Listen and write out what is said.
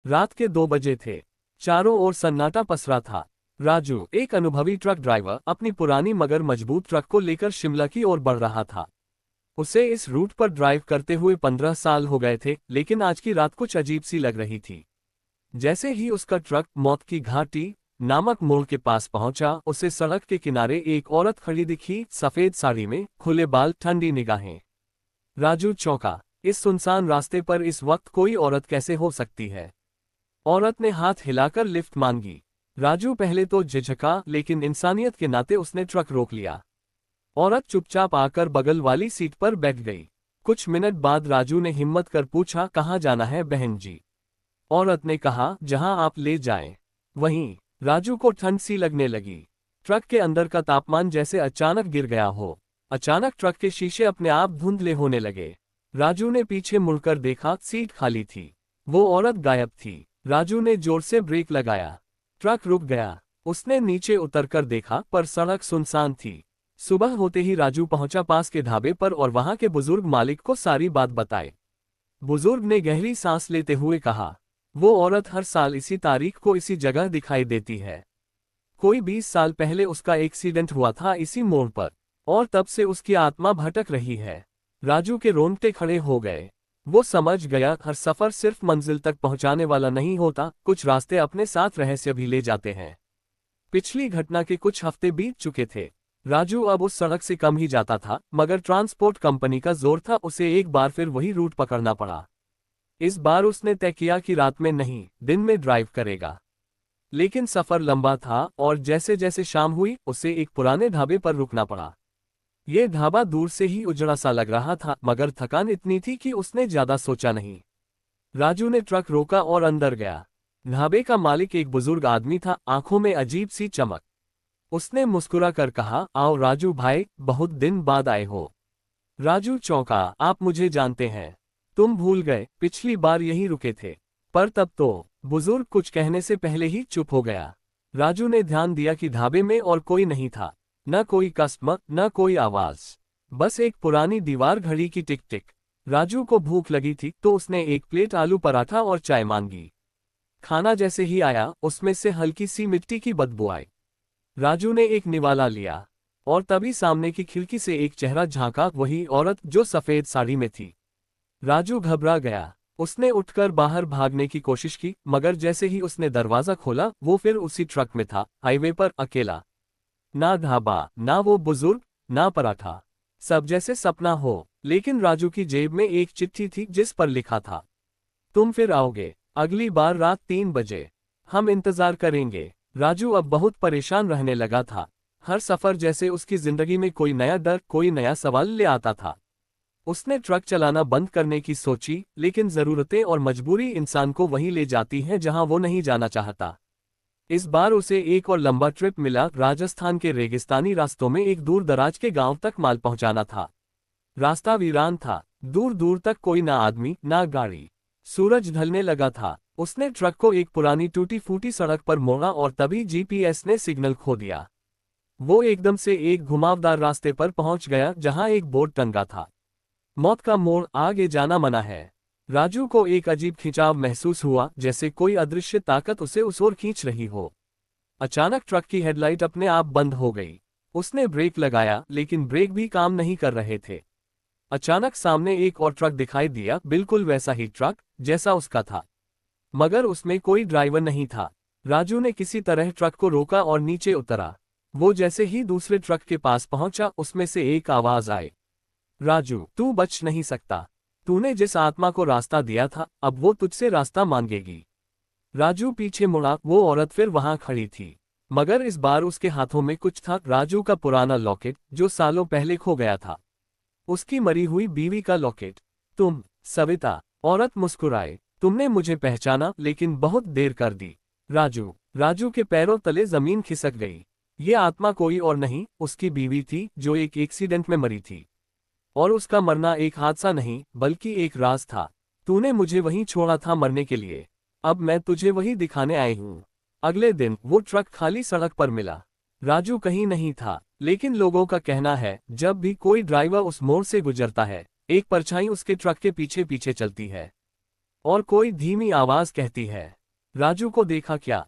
रात के 2 बजे थे। चारों ओर सन्नाटा पसरा था। राजू, एक अनुभवी ट्रक ड्राइवर, अपनी पुरानी मगर मजबूत ट्रक को लेकर शिमला की ओर बढ़ रहा था। उसे इस रूट पर ड्राइव करते हुए 15 साल हो गए थे, लेकिन आज की रात कुछ अजीब सी लग रही थी। जैसे ही उसका ट्रक मौत की घाटी नामक मोड़ के पास पहुंचा, उसे सड़क के किनारे एक औरत खड़ी दिखी, सफेद साड़ी में, खुले बाल, ठंडी निगाहें। राजू चौंका। इस सुनसान रास्ते पर इस वक्त कोई औरत कैसे हो सकती है? औरत ने हाथ हिलाकर लिफ्ट मांगी। राजू पहले तो झिझका, लेकिन इंसानियत के नाते उसने ट्रक रोक लिया। औरत चुपचाप आकर बगल वाली सीट पर बैठ गई। कुछ मिनट बाद राजू ने हिम्मत कर पूछा, कहाँ जाना है बहन जी? औरत ने कहा, जहां आप ले जाएं। वहीं राजू को ठंड सी लगने लगी। ट्रक के अंदर का तापमान जैसे अचानक गिर गया हो। अचानक ट्रक के शीशे अपने आप धुंधले होने लगे। राजू ने पीछे मुड़कर देखा, सीट खाली थी। वो औरत गायब थी। राजू ने जोर से ब्रेक लगाया। ट्रक रुक गया। उसने नीचे उतरकर देखा, पर सड़क सुनसान थी। सुबह होते ही राजू पहुंचा पास के ढाबे पर और वहां के बुजुर्ग मालिक को सारी बात बताई। बुजुर्ग ने गहरी सांस लेते हुए कहा, वो औरत हर साल इसी तारीख को इसी जगह दिखाई देती है। कोई 20 साल पहले उसका एक्सीडेंट हुआ था इसी मोड़ पर, और तब से उसकी आत्मा भटक रही है। राजू के रोंगटे खड़े हो गए। वो समझ गया, हर सफर सिर्फ मंजिल तक पहुंचाने वाला नहीं होता, कुछ रास्ते अपने साथ रहस्य भी ले जाते हैं। पिछली घटना के कुछ हफ्ते बीत चुके थे। राजू अब उस सड़क से कम ही जाता था, मगर ट्रांसपोर्ट कंपनी का जोर था, उसे एक बार फिर वही रूट पकड़ना पड़ा। इस बार उसने तय किया कि रात में नहीं, दिन में ड्राइव करेगा। लेकिन सफर लंबा था और जैसे जैसे शाम हुई, उसे एक पुराने ढाबे पर रुकना पड़ा। यह ढाबा दूर से ही उजड़ा सा लग रहा था, मगर थकान इतनी थी कि उसने ज्यादा सोचा नहीं। राजू ने ट्रक रोका और अंदर गया। ढाबे का मालिक एक बुजुर्ग आदमी था, आंखों में अजीब सी चमक। उसने मुस्कुरा कर कहा, आओ राजू भाई, बहुत दिन बाद आए हो। राजू चौंका, आप मुझे जानते हैं? तुम भूल गए, पिछली बार यहीं रुके थे। पर तब तो बुजुर्ग कुछ कहने से पहले ही चुप हो गया। राजू ने ध्यान दिया कि ढाबे में और कोई नहीं था। न कोई कस्टमर, न कोई आवाज, बस एक पुरानी दीवार, घड़ी की टिक टिक। राजू को भूख लगी थी, तो उसने एक प्लेट आलू पराठा और चाय मांगी। खाना जैसे ही आया, उसमें से हल्की सी मिट्टी की बदबू आई। राजू ने एक निवाला लिया, और तभी सामने की खिड़की से एक चेहरा झांका, वही औरत जो सफेद साड़ी में थी। राजू घबरा गया। उसने उठकर बाहर भागने की कोशिश की, मगर जैसे ही उसने दरवाजा खोला, वो फिर उसी ट्रक में था, हाईवे पर, अकेला। ना ढाबा, ना वो बुजुर्ग, ना पराठा, सब जैसे सपना हो। लेकिन राजू की जेब में एक चिट्ठी थी, जिस पर लिखा था, तुम फिर आओगे, अगली बार रात 3 बजे, हम इंतजार करेंगे। राजू अब बहुत परेशान रहने लगा था। हर सफर जैसे उसकी जिंदगी में कोई नया डर, कोई नया सवाल ले आता था। उसने ट्रक चलाना बंद करने की सोची, लेकिन जरूरतें और मजबूरी इंसान को वहीं ले जाती हैं जहां वो नहीं जाना चाहता। इस बार उसे एक और लंबा ट्रिप मिला। राजस्थान के रेगिस्तानी रास्तों में एक दूर दराज के गांव तक माल पहुंचाना था। रास्ता वीरान था, दूर दूर तक कोई ना आदमी, ना गाड़ी। सूरज ढलने लगा था। उसने ट्रक को एक पुरानी टूटी फूटी सड़क पर मोड़ा और तभी जीपीएस ने सिग्नल खो दिया। वो एकदम से एक घुमावदार रास्ते पर पहुंच गया, जहां एक बोर्ड टंगा था, मौत का मोड़, आगे जाना मना है। राजू को एक अजीब खिंचाव महसूस हुआ, जैसे कोई अदृश्य ताकत उसे उस ओर खींच रही हो। अचानक ट्रक की हेडलाइट अपने आप बंद हो गई। उसने ब्रेक लगाया, लेकिन ब्रेक भी काम नहीं कर रहे थे। अचानक सामने एक और ट्रक दिखाई दिया, बिल्कुल वैसा ही ट्रक जैसा उसका था, मगर उसमें कोई ड्राइवर नहीं था। राजू ने किसी तरह ट्रक को रोका और नीचे उतरा। वो जैसे ही दूसरे ट्रक के पास पहुंचा, उसमें से एक आवाज आई, राजू, तू बच नहीं सकता। तूने जिस आत्मा को रास्ता दिया था, अब वो तुझसे रास्ता मांगेगी। राजू पीछे मुड़ा। वो औरत फिर वहां खड़ी थी, मगर इस बार उसके हाथों में कुछ था, राजू का पुराना लॉकेट, जो सालों पहले खो गया था। उसकी मरी हुई बीवी का लॉकेट। तुम, सविता? औरत मुस्कुराए, तुमने मुझे पहचाना, लेकिन बहुत देर कर दी। राजू के पैरों तले जमीन खिसक गई। ये आत्मा कोई और नहीं, उसकी बीवी थी, जो एक एक्सीडेंट में मरी थी। और उसका मरना एक हादसा नहीं, बल्कि एक राज था। तूने मुझे वहीं छोड़ा था मरने के लिए, अब मैं तुझे वही दिखाने आई हूँ। अगले दिन वो ट्रक खाली सड़क पर मिला। राजू कहीं नहीं था, लेकिन लोगों का कहना है, जब भी कोई ड्राइवर उस मोड़ से गुजरता है, एक परछाई उसके ट्रक के पीछे पीछे चलती है। और कोई धीमी आवाज कहती है, राजू को देखा क्या?